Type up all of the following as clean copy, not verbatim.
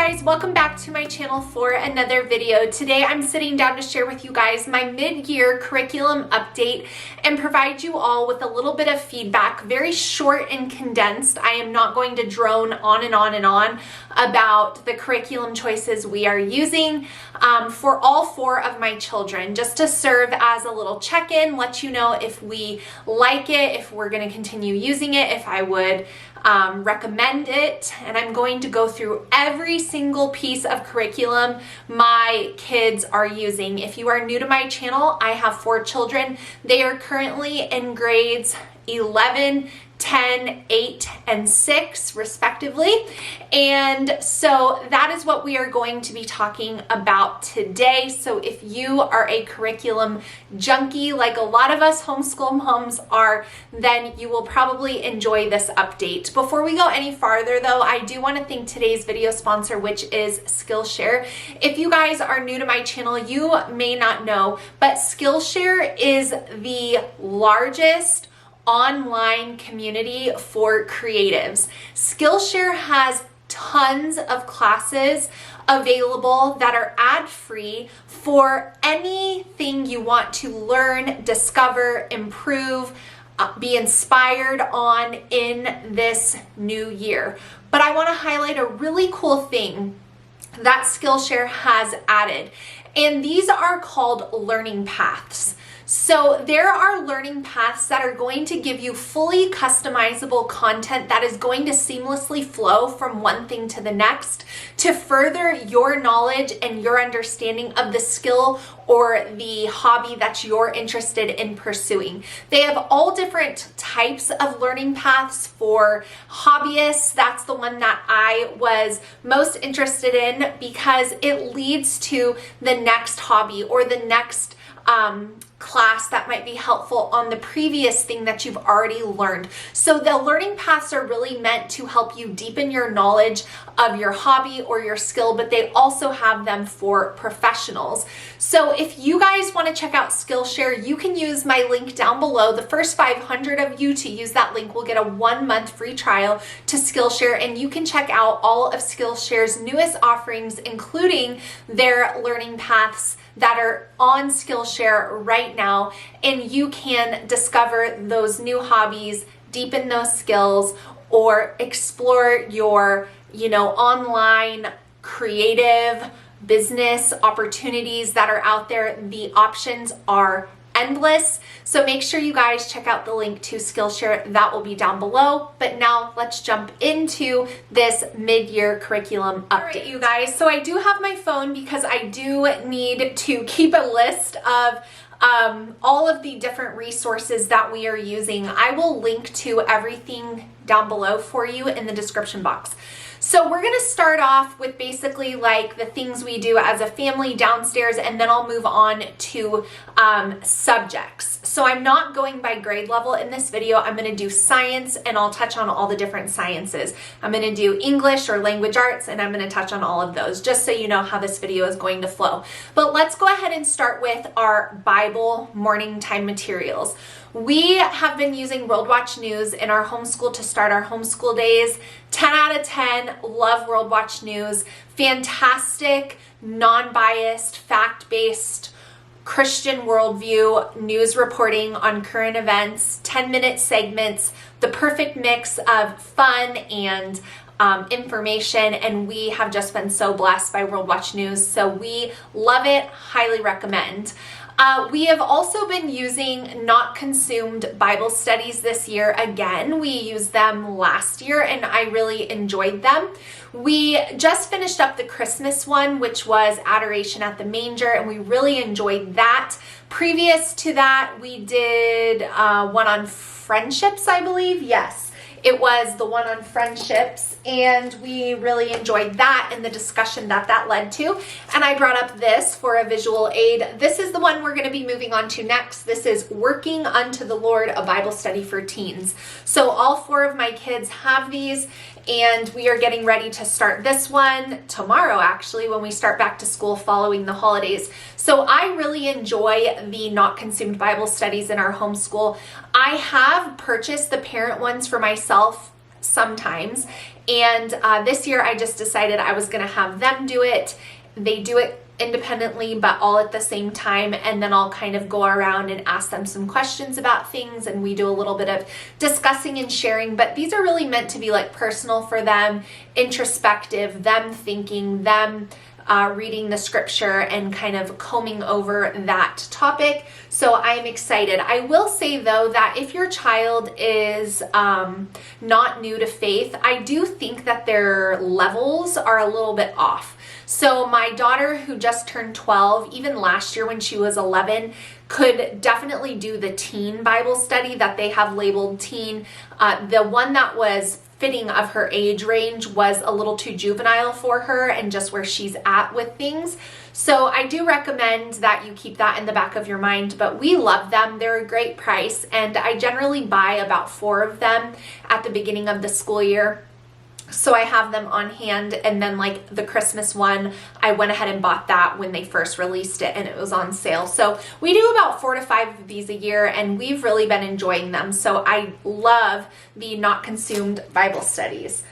guys, welcome back to my channel for another video. Today I'm sitting down to share with you guys my mid-year curriculum update and provide you all with a little bit of feedback, very short and condensed. I am not going to drone on and on and on about the curriculum choices we are using for all four of my children, just to serve as a little check-in, let you know if we like it, if we're going to continue using it, if I would recommend it. And I'm going to go through every single piece of curriculum my kids are using. If you are new to my channel, I have 4 children. They are currently in grades 11, 10, 8, and 6 respectively. And so that is what we are going to be talking about today. So if you are a curriculum junkie like a lot of us homeschool moms are, then you will probably enjoy this update. Before we go any farther though, I do want to thank today's video sponsor, which is Skillshare. If you guys are new to my channel, you may not know, but Skillshare is the largest online community for creatives. Skillshare has tons of classes available that are ad-free for anything you want to learn, discover, improve, be inspired on in this new year. But I want to highlight a really cool thing that Skillshare has added, and these are called learning paths. So there are learning paths that are going to give you fully customizable content that is going to seamlessly flow from one thing to the next to further your knowledge and your understanding of the skill or the hobby that you're interested in pursuing. They have all different types of learning paths for hobbyists. That's the one that I was most interested in because it leads to the next hobby or the next class that might be helpful on the previous thing that you've already learned. So the learning paths are really meant to help you deepen your knowledge of your hobby or your skill, but they also have them for professionals. So if you guys want to check out Skillshare, you can use my link down below. The first 500 of you to use that link will get a 1-month free trial to Skillshare, and you can check out all of Skillshare's newest offerings, including their learning paths that are on Skillshare right now, and you can discover those new hobbies, deepen those skills, or explore your, online creative business opportunities that are out there. The options are endless. So make sure you guys check out the link to Skillshare. That will be down below. But now let's jump into this mid-year curriculum update. All right, you guys. So I do have my phone because I do need to keep a list of all of the different resources that we are using. I will link to everything down below for you in the description box. So we're going to start off with basically like the things we do as a family downstairs, and then I'll move on to subjects. So I'm not going by grade level in this video. I'm going to do science, and I'll touch on all the different sciences. I'm going to do English or language arts, and I'm going to touch on all of those, just so you know how this video is going to flow. But let's go ahead and start with our Bible morning time materials. We have been using World Watch News in our homeschool to start our homeschool days. 10 out of 10, love World Watch News. Fantastic, non-biased, fact-based, Christian worldview news reporting on current events, 10-minute segments, the perfect mix of fun and information, and we have just been so blessed by World Watch News. So we love it, highly recommend. We have also been using Not Consumed Bible Studies this year again. We used them last year and I really enjoyed them. We just finished up the Christmas one, which was Adoration at the Manger, and we really enjoyed that. Previous to that, we did one on friendships, I believe. Yes. It was the one on friendships, and we really enjoyed that and the discussion that led to. And I brought up this for a visual aid. This is the one we're going to be moving on to next. This is Working Unto the Lord, a Bible study for teens. So all 4 of my kids have these, and we are getting ready to start this one tomorrow, actually, when we start back to school following the holidays. So I really enjoy the Not Consumed Bible Studies in our homeschool. I have purchased the parent ones for myself sometimes. And this year I just decided I was going to have them do it. They do it independently, but all at the same time, and then I'll kind of go around and ask them some questions about things, and we do a little bit of discussing and sharing. But these are really meant to be like personal for them, introspective, them thinking, them reading the scripture and kind of combing over that topic. So I'm excited. I will say though that if your child is not new to faith, I do think that their levels are a little bit off. So my daughter, who just turned 12, even last year when she was 11, could definitely do the teen Bible study that they have labeled teen. The one that was fitting of her age range was a little too juvenile for her and just where she's at with things. So I do recommend that you keep that in the back of your mind, but we love them. They're a great price, and I generally buy about 4 of them at the beginning of the school year. So I have them on hand, and then like the Christmas one, I went ahead and bought that when they first released it and it was on sale. So we do about 4 to 5 of these a year, and we've really been enjoying them. So I love the Not Consumed Bible studies.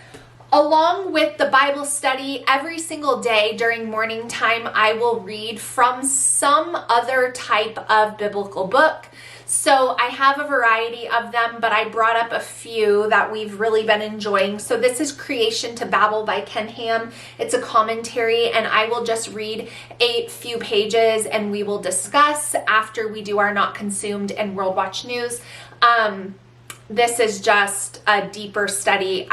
Along with the Bible study, every single day during morning time, I will read from some other type of biblical book. So I have a variety of them, but I brought up a few that we've really been enjoying. So this is Creation to Babble by Ken Ham. It's a commentary, and I will just read a few pages and we will discuss after we do our Not Consumed and World Watch News. This is just a deeper study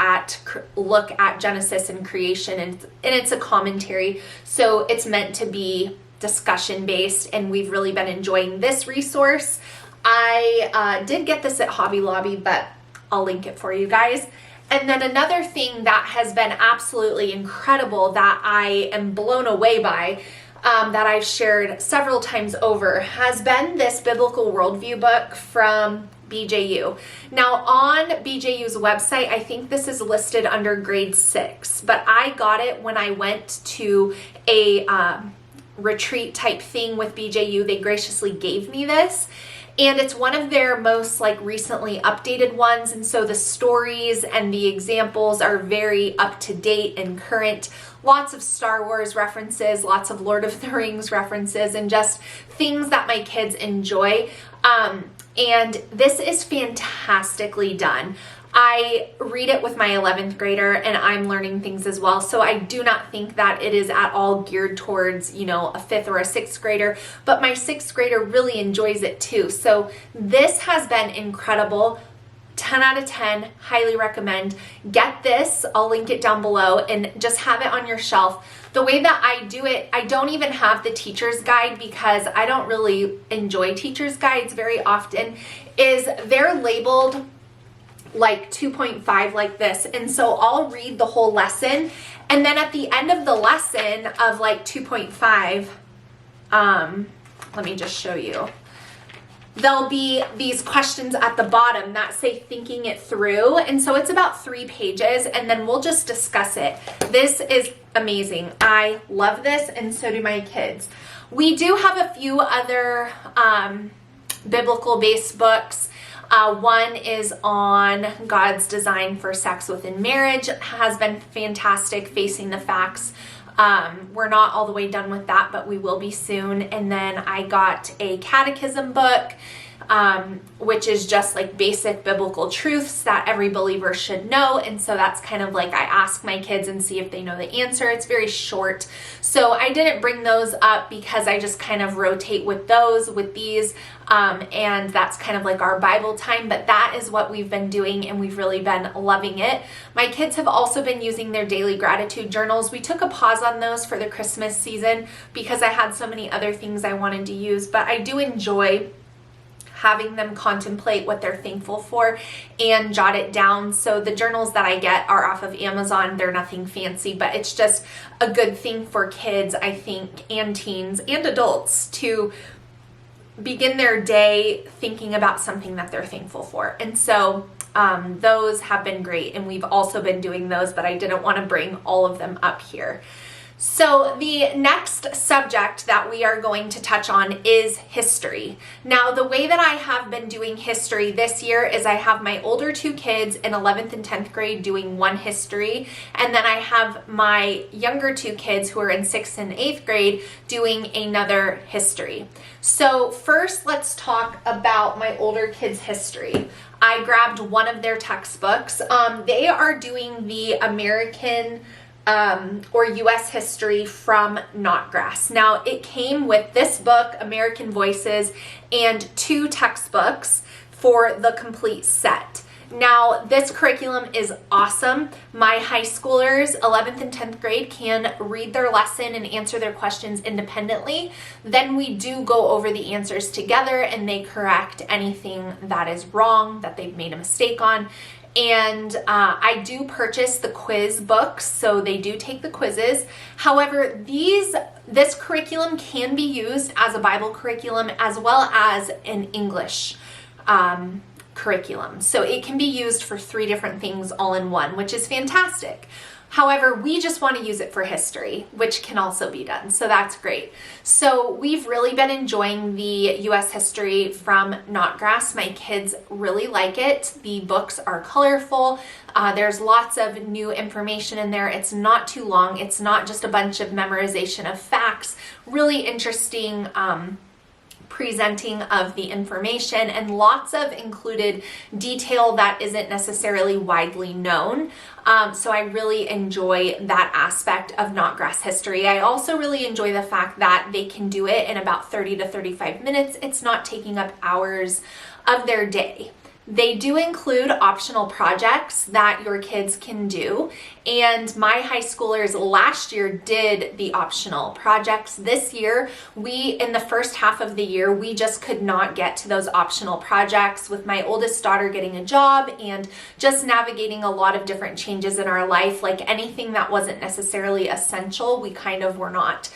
look at Genesis and creation, and it's a commentary. So it's meant to be discussion based, and we've really been enjoying this resource. I did get this at Hobby Lobby, but I'll link it for you guys. And then another thing that has been absolutely incredible that I am blown away by, that I've shared several times over, has been this Biblical Worldview book from BJU. Now on BJU's website, I think this is listed under grade 6, but I got it when I went to a retreat type thing with BJU. They graciously gave me this. And it's one of their most like recently updated ones. And so the stories and the examples are very up to date and current. Lots of Star Wars references, lots of Lord of the Rings references, and just things that my kids enjoy. And this is fantastically done. I read it with my 11th grader, and I'm learning things as well. So I do not think that it is at all geared towards, a 5th or a 6th grader, but my 6th grader really enjoys it too. So this has been incredible. 10 out of 10, highly recommend. Get this, I'll link it down below, and just have it on your shelf. The way that I do it, I don't even have the teacher's guide because I don't really enjoy teacher's guides very often, is they're labeled like 2.5 like this. And so I'll read the whole lesson, and then at the end of the lesson of like 2.5, let me just show you. There'll be these questions at the bottom that say thinking it through. And so it's about 3 pages, and then we'll just discuss it. This is amazing. I love this, and so do my kids. We do have a few other biblical based books. One is on God's design for sex within marriage. It has been fantastic, Facing the Facts. We're not all the way done with that, but we will be soon. And then I got a catechism book, which is just like basic biblical truths that every believer should know. And so that's kind of like I ask my kids and see if they know the answer. It's very short. So I didn't bring those up because I just kind of rotate with these. And that's kind of like our Bible time, but that is what we've been doing, and we've really been loving it. My kids have also been using their daily gratitude journals. We took a pause on those for the Christmas season because I had so many other things I wanted to use, but I do enjoy having them contemplate what they're thankful for and jot it down. So the journals that I get are off of Amazon. They're nothing fancy, but it's just a good thing for kids, I think, and teens and adults to begin their day thinking about something that they're thankful for. And so those have been great, and we've also been doing those, but I didn't want to bring all of them up here. So the next subject that we are going to touch on is history. Now, the way that I have been doing history this year is I have my older two kids in 11th and 10th grade doing one history, and then I have my younger two kids who are in 6th and 8th grade doing another history. So first, let's talk about my older kids' history. I grabbed one of their textbooks. They are doing the American or U.S. history from Knotgrass. Now, it came with this book, American Voices, and 2 textbooks for the complete set. Now, this curriculum is awesome. My high schoolers, 11th and 10th grade, can read their lesson and answer their questions independently. Then we do go over the answers together and they correct anything that is wrong, that they've made a mistake on. And I do purchase the quiz books, so they do take the quizzes. However, this curriculum can be used as a Bible curriculum as well as an English curriculum. So it can be used for 3 different things all in one, which is fantastic. However, we just want to use it for history, which can also be done. So that's great. So we've really been enjoying the U.S. history from Knotgrass. My kids really like it. The books are colorful. There's lots of new information in there. It's not too long. It's not just a bunch of memorization of facts. Really interesting presenting of the information, and lots of included detail that isn't necessarily widely known. So I really enjoy that aspect of Knotgrass history. I also really enjoy the fact that they can do it in about 30 to 35 minutes. It's not taking up hours of their day. They do include optional projects that your kids can do, and my high schoolers last year did the optional projects. This year, in the first half of the year, we just could not get to those optional projects with my oldest daughter getting a job and just navigating a lot of different changes in our life. Like anything that wasn't necessarily essential, we kind of were not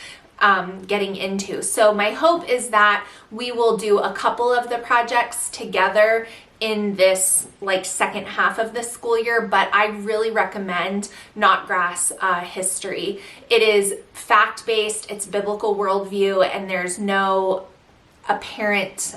getting into. So my hope is that we will do a couple of the projects together in this second half of the school year, but I really recommend Knotgrass history. It is fact-based, it's biblical worldview, and there's no apparent,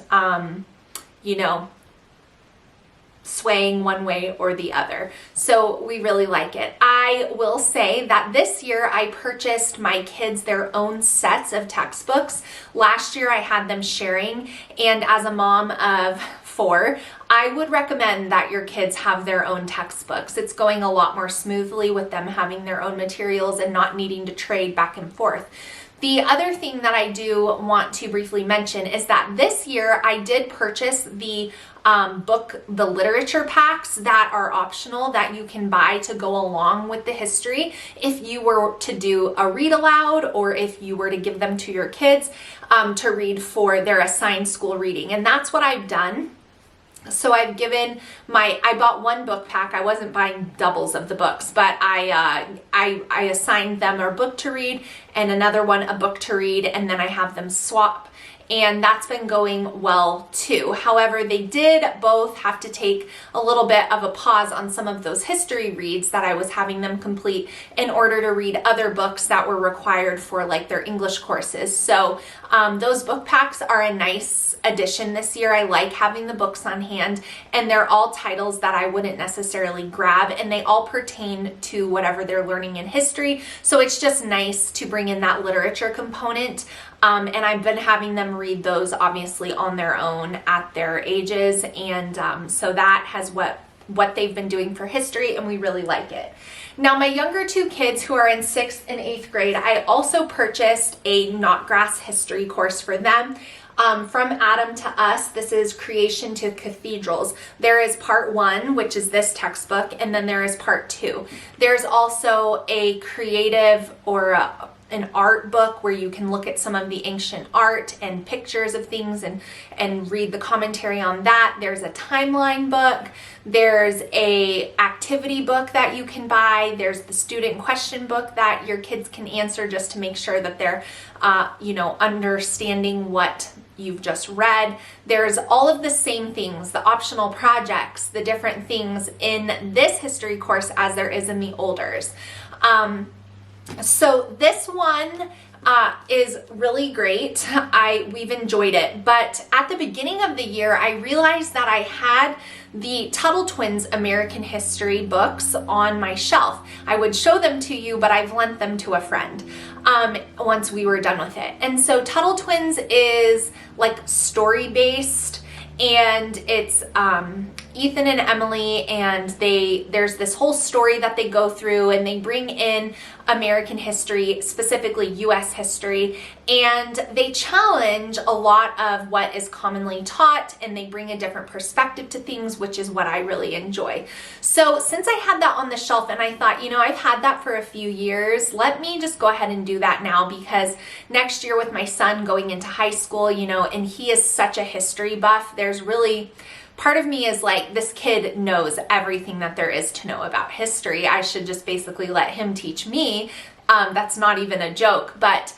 swaying one way or the other. So we really like it. I will say that this year I purchased my kids their own sets of textbooks. Last year I had them sharing, and as a mom of 4, I would recommend that your kids have their own textbooks. It's going a lot more smoothly with them having their own materials and not needing to trade back and forth. The other thing that I do want to briefly mention is that this year I did purchase the the literature packs that are optional that you can buy to go along with the history if you were to do a read aloud or if you were to give them to your kids to read for their assigned school reading. And that's what I've done. So I've given I bought one book pack. I wasn't buying doubles of the books, but I assigned them a book to read and another one a book to read, and then I have them swap. And that's been going well too. However, they did both have to take a little bit of a pause on some of those history reads that I was having them complete in order to read other books that were required for their English courses. So those book packs are a nice addition this year. I like having the books on hand, and they're all titles that I wouldn't necessarily grab, and they all pertain to whatever they're learning in history. So it's just nice to bring in that literature component. And I've been having them read those obviously on their own at their ages, and so that has what they've been doing for history, and we really like it. Now, my younger two kids who are in 6th and 8th grade, I also purchased a Knotgrass history course for them. From Adam to Us, this is Creation to Cathedrals. There is part 1, which is this textbook, and then there is part 2. There's also a creative or an art book where you can look at some of the ancient art and pictures of things and read the commentary on that. There's a timeline book. There's a activity book that you can buy. There's the student question book that your kids can answer just to make sure that they're, understanding what you've just read. There's all of the same things, the optional projects, the different things in this history course as there is in the olders. So this one is really great. We've enjoyed it, but at the beginning of the year, I realized that I had the Tuttle Twins American History books on my shelf. I would show them to you, but I've lent them to a friend once we were done with it. And so Tuttle Twins is like story-based, and it's Ethan and Emily, and there's this whole story that they go through, and they bring in American history, specifically US history, and they challenge a lot of what is commonly taught, and they bring a different perspective to things, which is what I really enjoy. So since I had that on the shelf, and I thought, I've had that for a few years, let me just go ahead and do that now, because next year with my son going into high school, and he is such a history buff, there's really part of me is like, this kid knows everything that there is to know about history. I should just basically let him teach me. That's not even a joke. But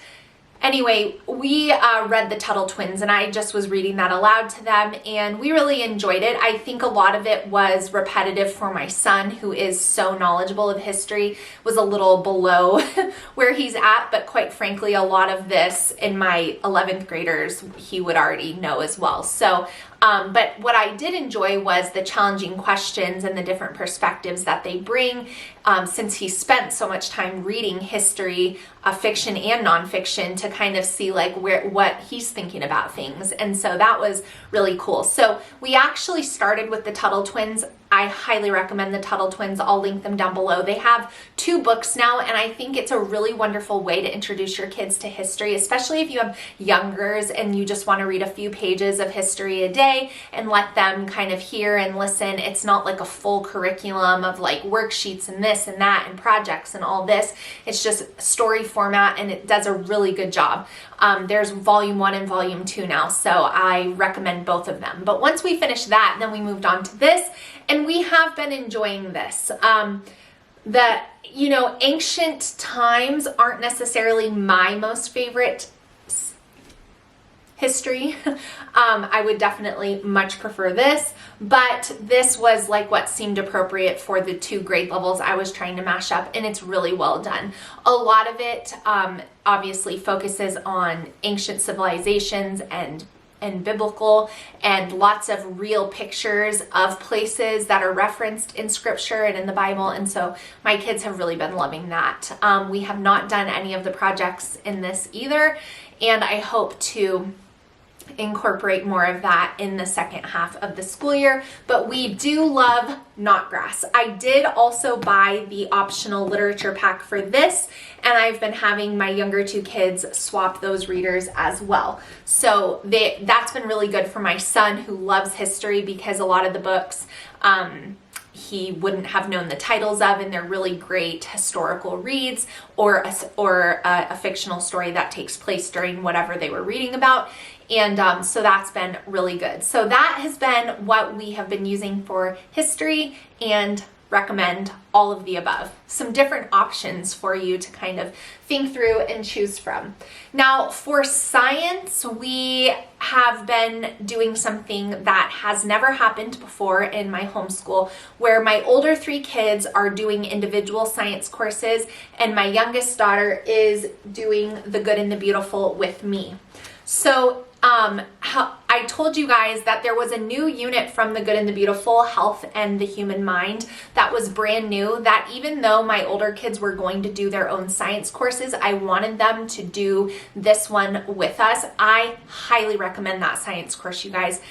anyway, we read the Tuttle Twins, and I just was reading that aloud to them, and we really enjoyed it. I think a lot of it was repetitive for my son, who is so knowledgeable of history, was a little below where he's at, but quite frankly, a lot of this in my 11th graders, he would already know as well. So but what I did enjoy was the challenging questions and the different perspectives that they bring, since he spent so much time reading history, fiction and nonfiction, to kind of see like what he's thinking about things. And so that was really cool. So we actually started with the Tuttle Twins. I highly recommend the Tuttle Twins. I'll link them down below. They have 2 books now, and I think it's a really wonderful way to introduce your kids to history, especially if you have youngers and you just want to read a few pages of history a day and let them kind of hear and listen. It's not like a full curriculum of like worksheets and this and that and projects and all this. It's just story format, and it does a really good job. There's volume 1 and volume 2 now, so I recommend both of them. But once we finished that, then we moved on to this, and we have been enjoying this. Ancient times aren't necessarily my most favorite history. I would definitely much prefer this, but this was like what seemed appropriate for the 2 grade levels I was trying to mash up, and it's really well done. A lot of it obviously focuses on ancient civilizations and biblical, and lots of real pictures of places that are referenced in scripture and in the Bible, and so my kids have really been loving that. We have not done any of the projects in this either, and I hope to incorporate more of that in the second half of the school year, but we do love Knotgrass. I did also buy the optional literature pack for this, and I've been having my younger 2 kids swap those readers as well. So that's been really good for my son, who loves history, because a lot of the books he wouldn't have known the titles of, and they're really great historical reads, or a fictional story that takes place during whatever they were reading about. And so that's been really good. So that has been what we have been using for history, and recommend all of the above. Some different options for you to kind of think through and choose from. Now for science, we have been doing something that has never happened before in my homeschool, where my older 3 kids are doing individual science courses, and my youngest daughter is doing the Good and the Beautiful with me. So I told you guys that there was a new unit from The Good and the Beautiful, Health and the Human Mind, that was brand new, that even though my older kids were going to do their own science courses, I wanted them to do this one with us. I highly recommend that science course, you guys.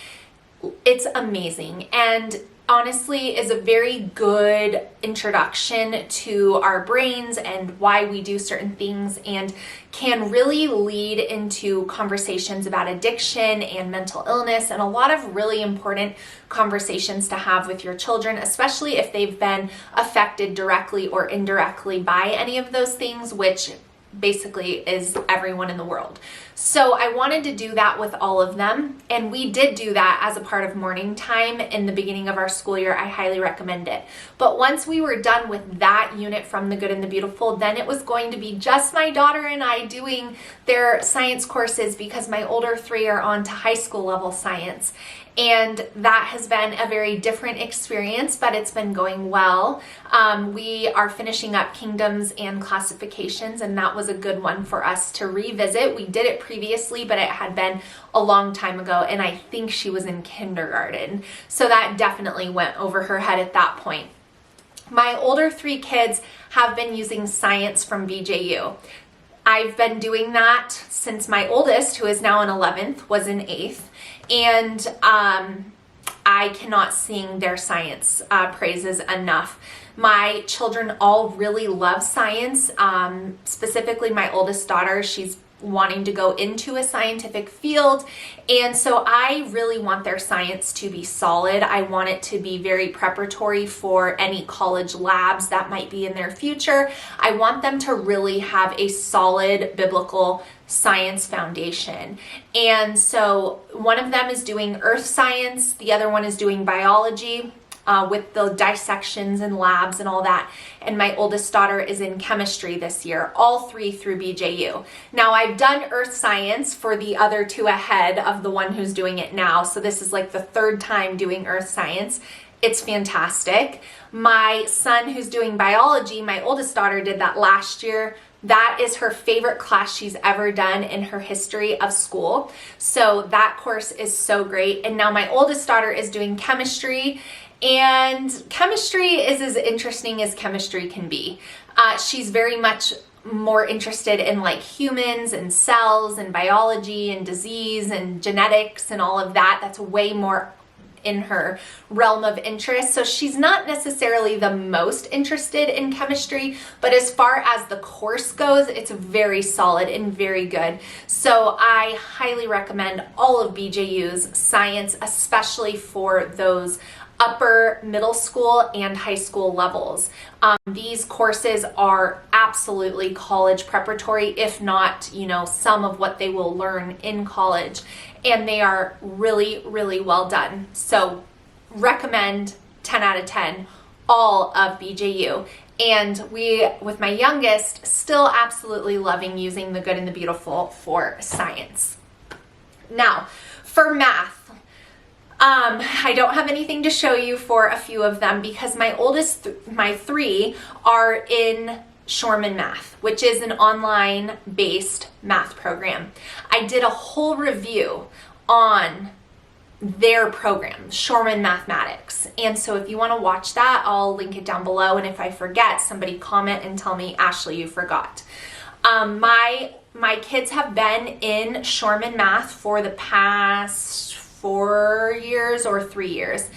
It's amazing, and honestly is a very good introduction to our brains and why we do certain things, and can really lead into conversations about addiction and mental illness, and a lot of really important conversations to have with your children, especially if they've been affected directly or indirectly by any of those things, which basically is everyone in the world. So I wanted to do that with all of them, and we did do that as a part of morning time in the beginning of our school year. I highly recommend it. But once we were done with that unit from The Good and the Beautiful, then it was going to be just my daughter and I doing their science courses, because my older 3 are on to high school level science. And that has been a very different experience, but it's been going well. We are finishing up kingdoms and classifications, and that was a good one for us to revisit. We did it previously, but it had been a long time ago, and I think she was in kindergarten. So that definitely went over her head at that point. My older 3 kids have been using science from BJU. I've been doing that since my oldest, who is now in 11th, was in 8th. And I cannot sing their science praises enough. My children all really love science, specifically my oldest daughter. She's wanting to go into a scientific field, and so I really want their science to be solid. I want it to be very preparatory for any college labs that might be in their future. I want them to really have a solid biblical science foundation. And so one of them is doing earth science, the other one is doing biology, with the dissections and labs and all that. And my oldest daughter is in chemistry this year, all 3 through BJU. Now, I've done earth science for the other 2 ahead of the one who's doing it now. So this is like the 3rd time doing earth science. It's fantastic. My son who's doing biology, my oldest daughter did that last year. That is her favorite class she's ever done in her history of school. So that course is so great. And now my oldest daughter is doing chemistry, and chemistry is as interesting as chemistry can be. She's very much more interested in like humans and cells and biology and disease and genetics and all of that. That's way more in her realm of interest. So she's not necessarily the most interested in chemistry, but as far as the course goes, it's very solid and very good. So I highly recommend all of BJU's science, especially for those upper middle school and high school levels. These courses are absolutely college preparatory, if not, some of what they will learn in college. And they are really, really well done. So recommend 10 out of 10, all of BJU. And we, with my youngest, still absolutely loving using The Good and the Beautiful for science. Now, for math, I don't have anything to show you for a few of them because my 3 are in SHORMANN Math, which is an online-based math program. I did a whole review on their program, SHORMANN Mathematics. And so if you want to watch that, I'll link it down below. And if I forget, somebody comment and tell me, Ashley, you forgot. My kids have been in SHORMANN Math for the past 4 years or 3 years.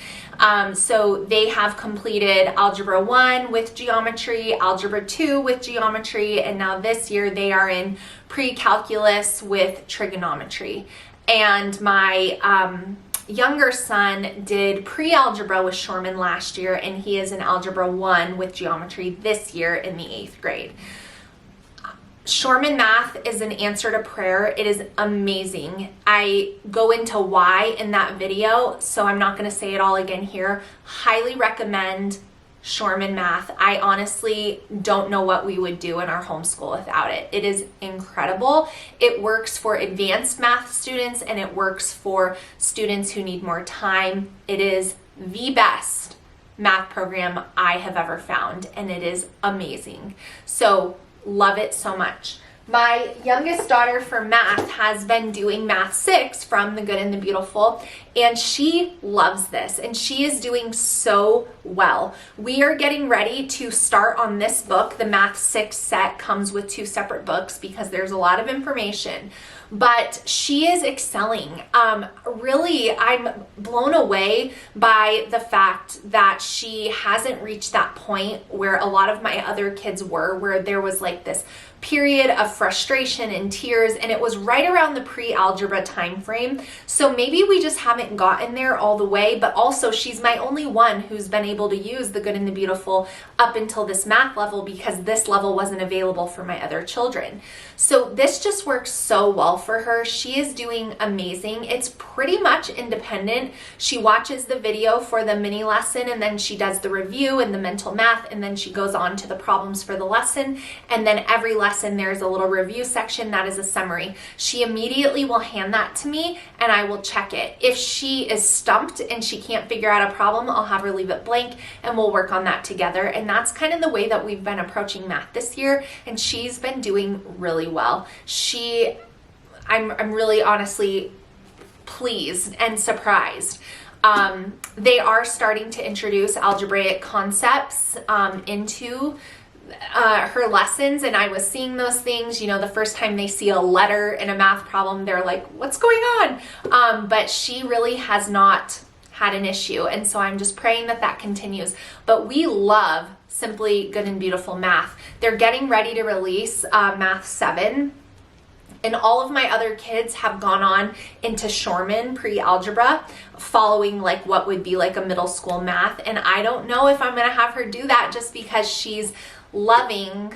So they have completed Algebra 1 with geometry, Algebra 2 with geometry, and now this year they are in pre-calculus with trigonometry. And my younger son did pre-algebra with SHORMANN last year, and he is in Algebra 1 with geometry this year in the 8th grade. SHORMANN Math is an answer to prayer. It is amazing. I go into why in that video, so I'm not going to say it all again here. Highly recommend SHORMANN Math. I honestly don't know what we would do in our homeschool without it. It is incredible. It works for advanced math students and it works for students who need more time. It is the best math program I have ever found, and it is amazing. So love it so much. My youngest daughter for math has been doing Math 6 from The Good and the Beautiful, and she loves this, and she is doing so well. We are getting ready to start on this book. The Math 6 set comes with 2 separate books because there's a lot of information, but she is excelling. Really, I'm blown away by the fact that she hasn't reached that point where a lot of my other kids were, where there was like this period of frustration and tears, and it was right around the pre-algebra time frame. So maybe we just haven't gotten there all the way, but also she's my only one who's been able to use the good and the beautiful up until this math level because this level wasn't available for my other children. So this just works so well for her. She is doing amazing. It's pretty much independent. She watches the video for the mini lesson, and then she does the review and the mental math, and then she goes on to the problems for the lesson. And then every lesson there's a little review section that is a summary. She immediately will hand that to me and I will check it. If she is stumped and she can't figure out a problem, I'll have her leave it blank and we'll work on that together. And that's kind of the way that we've been approaching math this year, and she's been doing really well. I'm really honestly pleased and surprised. They are starting to introduce algebraic concepts into her lessons, and I was seeing those things. You know, the first time they see a letter in a math problem, they're like, what's going on? But she really has not had an issue, and so I'm just praying that that continues. But we love Simply Good and Beautiful Math. They're getting ready to release Math 7. And all of my other kids have gone on into SHORMANN pre-algebra, following like what would be like a middle school math. And I don't know if I'm going to have her do that just because she's loving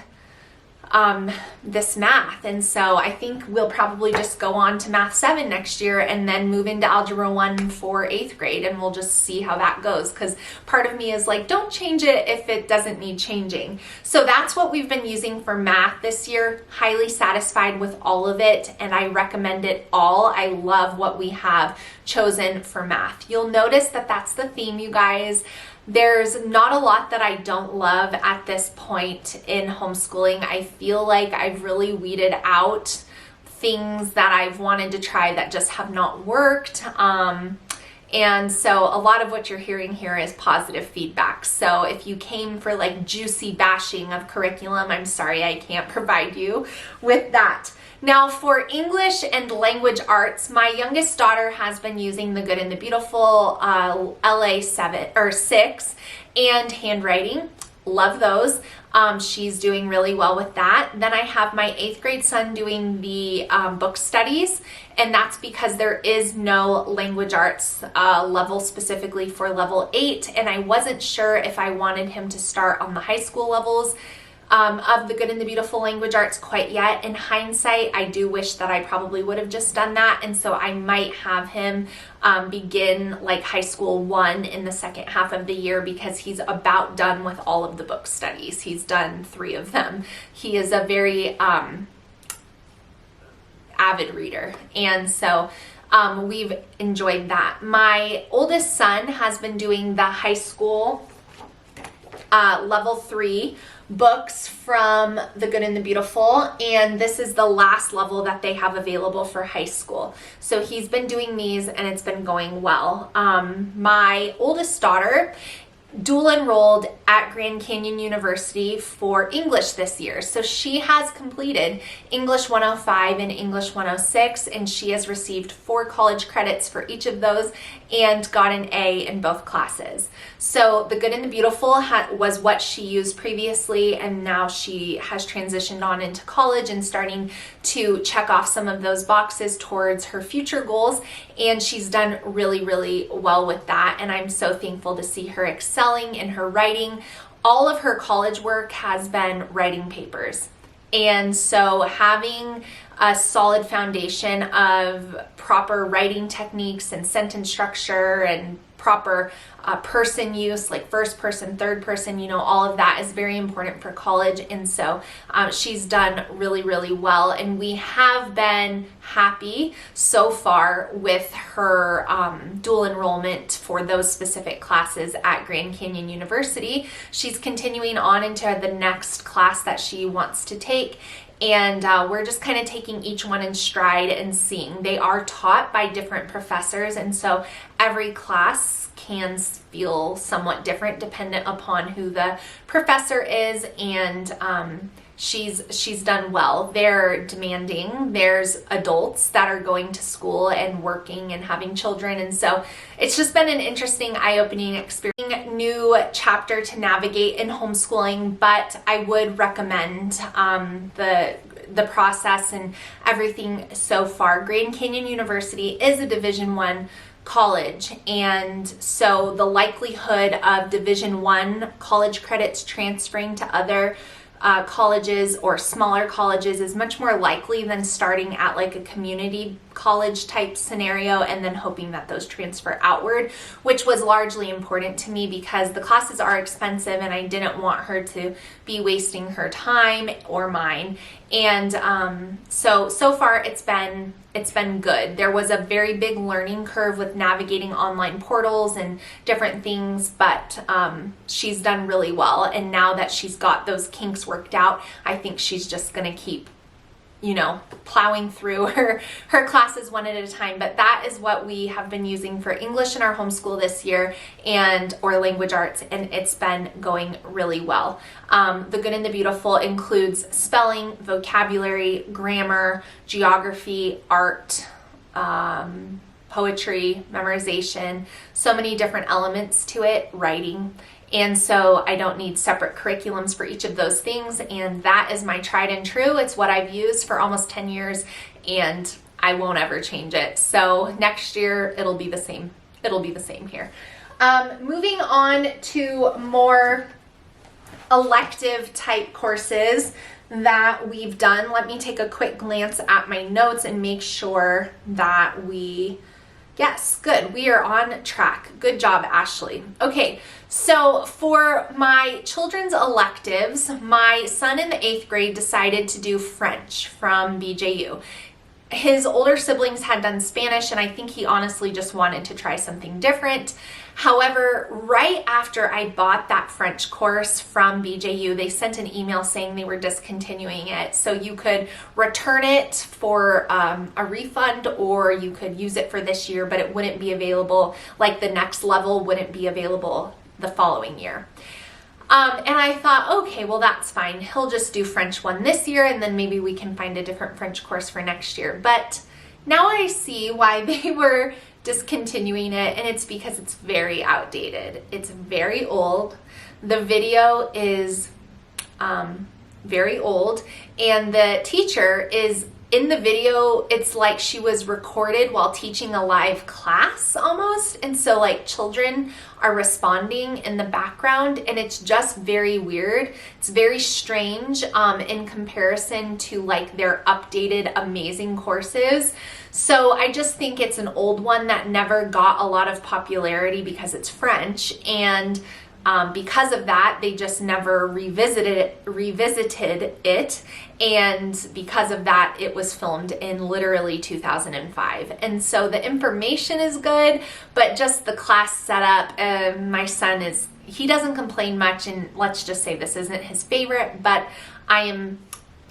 this math. And so I think we'll probably just go on to Math 7 next year and then move into Algebra 1 for 8th grade, and we'll just see how that goes, because part of me is like, don't change it if it doesn't need changing. So that's what we've been using for math this year. Highly satisfied with all of it, and I recommend it all. I love what we have chosen for math. You'll notice that that's the theme, you guys. There's not a lot that I don't love at this point in homeschooling. I feel like I've really weeded out things that I've wanted to try that just have not worked. And so a lot of what you're hearing here is positive feedback. So if you came for like juicy bashing of curriculum, I'm sorry I can't provide you with that. Now for English and language arts, my youngest daughter has been using the Good and the Beautiful LA 6 and handwriting. Love those. She's doing really well with that. Then I have my 8th grade son doing the book studies, and that's because there is no language arts level specifically for level 8, and I wasn't sure if I wanted him to start on the high school levels of the Good and the Beautiful language arts quite yet. In hindsight, I do wish that I probably would have just done that, and so I might have him begin like high school 1 in the second half of the year, because he's about done with all of the book studies. He's done 3 of them. He is a very avid reader, and so we've enjoyed that. My oldest son has been doing the high school level 3 books from the Good and the Beautiful, and this is the last level that they have available for high school. So he's been doing these and it's been going well. My oldest daughter dual enrolled at Grand Canyon University for English this year. So she has completed English 105 and English 106, and she has received 4 college credits for each of those and got an A in both classes. So the Good and the Beautiful was what she used previously, and now she has transitioned on into college and starting to check off some of those boxes towards her future goals, and she's done really, really well with that, and I'm so thankful to see her excelling in her writing. All of her college work has been writing papers, and so having a solid foundation of proper writing techniques and sentence structure and proper person use, like first person, third person, you know, all of that is very important for college. And so she's done really, really well. And we have been happy so far with her dual enrollment for those specific classes at Grand Canyon University. She's continuing on into the next class that she wants to take. And we're just kind of taking each one in stride and seeing. They are taught by different professors, and so every class can feel somewhat different dependent upon who the professor is, and she's done well. They're demanding. There's adults that are going to school and working and having children, and so it's just been an interesting, eye-opening experience. New chapter to navigate in homeschooling, but I would recommend the process and everything so far. Grand Canyon University is a Division I college, and so the likelihood of Division I college credits transferring to other colleges or smaller colleges is much more likely than starting at like a community college type scenario and then hoping that those transfer outward, which was largely important to me because the classes are expensive and I didn't want her to be wasting her time or mine. And so far it's been good. There was a very big learning curve with navigating online portals and different things, but she's done really well. And now that she's got those kinks worked out, I think she's just gonna keep, you know, plowing through her classes one at a time. But that is what we have been using for English in our homeschool this year or language arts, and it's been going really well. The Good and the Beautiful includes spelling, vocabulary, grammar, geography, art, poetry, memorization, so many different elements to it, writing. And so I don't need separate curriculums for each of those things. And that is my tried and true. It's what I've used for almost 10 years and I won't ever change it. So next year it'll be the same. It'll be the same here. Moving on to more elective type courses that we've done. Let me take a quick glance at my notes and make sure that yes, good. We are on track. Good job, Ashley. Okay, so for my children's electives, my son in the 8th grade decided to do French from BJU. His older siblings had done Spanish, and I think he honestly just wanted to try something different. However, right after I bought that French course from BJU, they sent an email saying they were discontinuing it. So you could return it for a refund, or you could use it for this year, but it wouldn't be available, like the next level wouldn't be available the following year. And I thought, okay, well, that's fine. He'll just do French 1 this year, and then maybe we can find a different French course for next year. But now I see why they were discontinuing it, and it's because it's very outdated. It's very old. The video is very old, and the teacher is in the video. It's like she was recorded while teaching a live class almost, and so like children are responding in the background, and it's just very weird. It's very strange in comparison to like their updated amazing courses. So I just think it's an old one that never got a lot of popularity because it's French, and because of that, they just never revisited it, and because of that, it was filmed in literally 2005. And so the information is good, but just the class setup, my son he doesn't complain much, and let's just say this isn't his favorite, but I am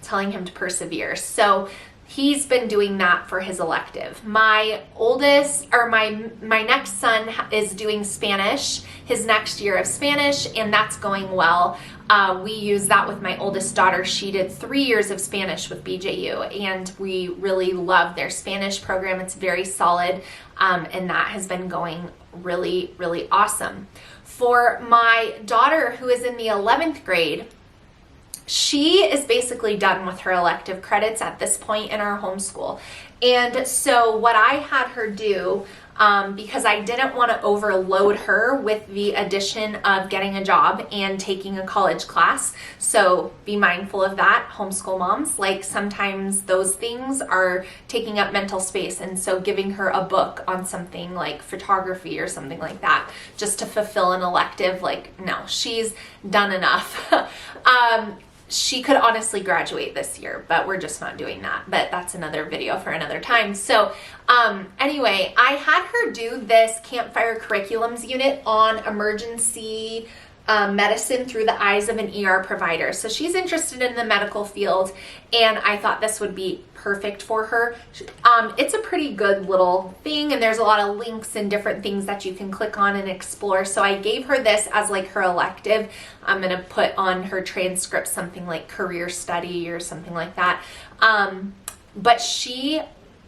telling him to persevere. So he's been doing that for his elective. My next son is doing Spanish, his next year of Spanish, and that's going well. We use that with my oldest daughter. She did 3 years of Spanish with BJU, and we really love their Spanish program. It's very solid, and that has been going really, really awesome. For my daughter, who is in the 11th grade, she is basically done with her elective credits at this point in our homeschool. And so what I had her do, because I didn't want to overload her with the addition of getting a job and taking a college class, so be mindful of that, homeschool moms. Like sometimes those things are taking up mental space, and so giving her a book on something like photography or something like that just to fulfill an elective, like, no, she's done enough. She could honestly graduate this year, but we're just not doing that. But that's another video for another time. So anyway, I had her do this Campfire Curriculums unit on emergency medicine through the eyes of an ER provider. So she's interested in the medical field, and I thought this would be perfect for her. It's a pretty good little thing, and there's a lot of links and different things that you can click on and explore. So I gave her this as like her elective. I'm gonna put on her transcript something like career study or something like that. But she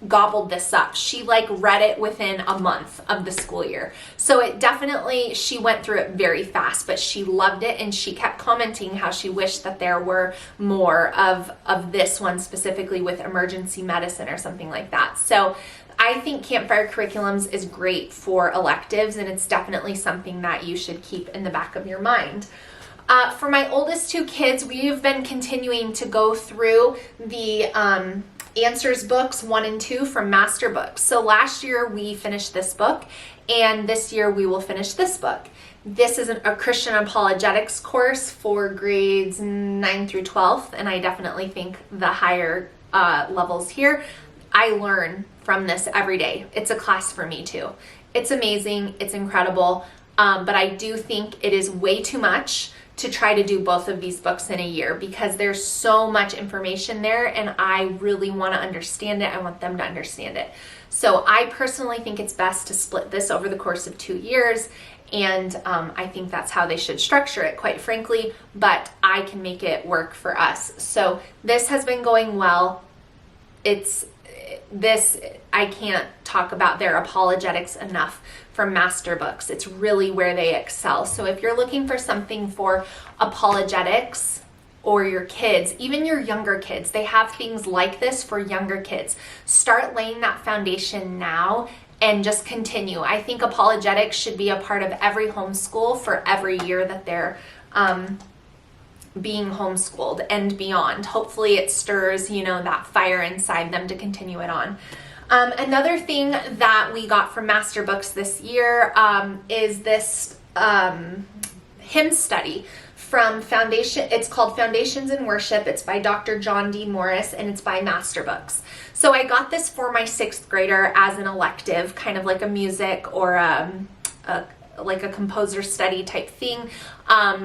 gobbled this up. She like read it within a month of the school year. So it definitely, she went through it very fast, but she loved it, and she kept commenting how she wished that there were more of this one specifically with emergency medicine or something like that. So I think Campfire Curriculums is great for electives, and it's definitely something that you should keep in the back of your mind. For my oldest two kids, we've been continuing to go through the Answers books 1 and 2 from Masterbooks. So last year we finished this book, and this year we will finish this book. This is a Christian apologetics course for grades 9 through 12, and I definitely think the higher levels here, I learn from this every day. It's a class for me too. It's amazing, it's incredible, but I do think it is way too much to try to do both of these books in a year, because there's so much information there, and I really want to understand it. I want them to understand it. So I personally think it's best to split this over the course of 2 years, and I think that's how they should structure it, quite frankly, but I can make it work for us. So this has been going well. I can't talk about their apologetics enough from Masterbooks. It's really where they excel. So if you're looking for something for apologetics, or your kids, even your younger kids, they have things like this for younger kids. Start laying that foundation now and just continue. I think apologetics should be a part of every homeschool for every year that they're being homeschooled and beyond. Hopefully it stirs, that fire inside them to continue it on. Another thing that we got from Masterbooks this year is this hymn study from Foundation. It's called Foundations in Worship. It's by Dr. John D. Morris, and it's by Masterbooks. So I got this for my 6th grader as an elective, kind of like a music or like a composer study type thing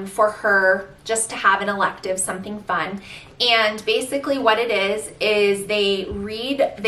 for her, just to have an elective, something fun. And basically what it is they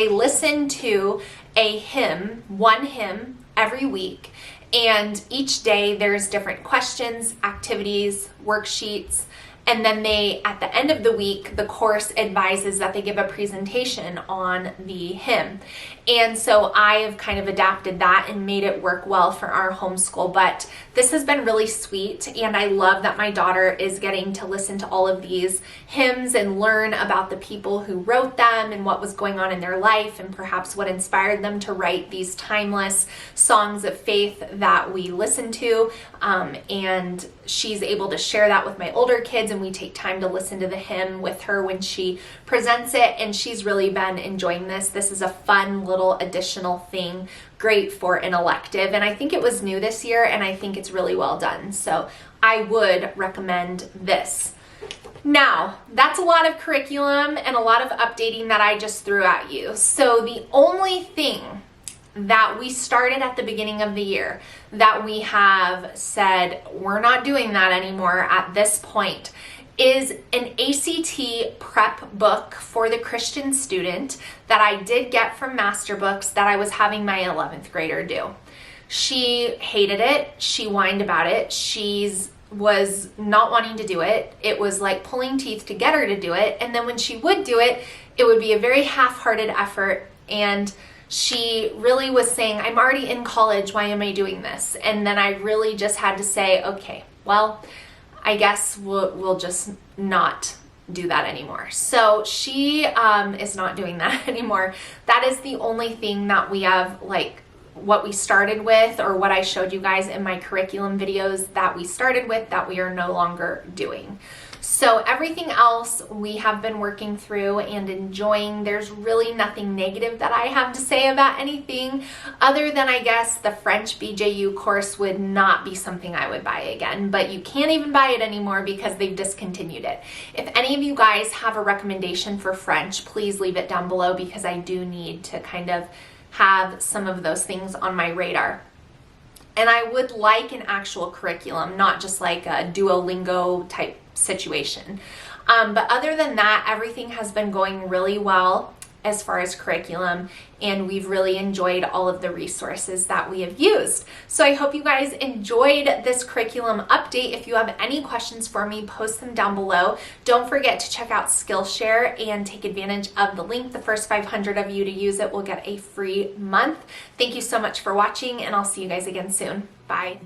listen to a hymn, one hymn every week, and each day there's different questions, activities, worksheets, and then at the end of the week, the course advises that they give a presentation on the hymn. And so I have kind of adapted that and made it work well for our homeschool. But this has been really sweet, and I love that my daughter is getting to listen to all of these hymns and learn about the people who wrote them and what was going on in their life, and perhaps what inspired them to write these timeless songs of faith that we listen to. And she's able to share that with my older kids, and we take time to listen to the hymn with her when she presents it, and she's really been enjoying this. This is a fun little additional thing, great for an elective, and I think it was new this year, and I think it's really well done. So I would recommend this. Now, that's a lot of curriculum and a lot of updating that I just threw at you. So the only thing that we started at the beginning of the year that we have said we're not doing that anymore at this point is an ACT prep book for the Christian student that I did get from Masterbooks that I was having my 11th grader do. She hated it. She whined about it. She was not wanting to do it. It was like pulling teeth to get her to do it. And then when she would do it, it would be a very half-hearted effort. And she really was saying, I'm already in college. Why am I doing this? And then I really just had to say, okay, well, I guess we'll just not do that anymore. So she is not doing that anymore. That is the only thing that we have, like what we started with, or what I showed you guys in my curriculum videos that we started with, that we are no longer doing. So everything else we have been working through and enjoying. There's really nothing negative that I have to say about anything, other than I guess the French BJU course would not be something I would buy again, but you can't even buy it anymore because they've discontinued it. If any of you guys have a recommendation for French, please leave it down below, because I do need to kind of have some of those things on my radar. And I would like an actual curriculum, not just like a Duolingo type situation. But other than that, everything has been going really well as far as curriculum, and we've really enjoyed all of the resources that we have used. So I hope you guys enjoyed this curriculum update. If you have any questions for me, post them down below. Don't forget to check out Skillshare and take advantage of the link. The first 500 of you to use it will get a free month. Thank you so much for watching, and I'll see you guys again soon. Bye.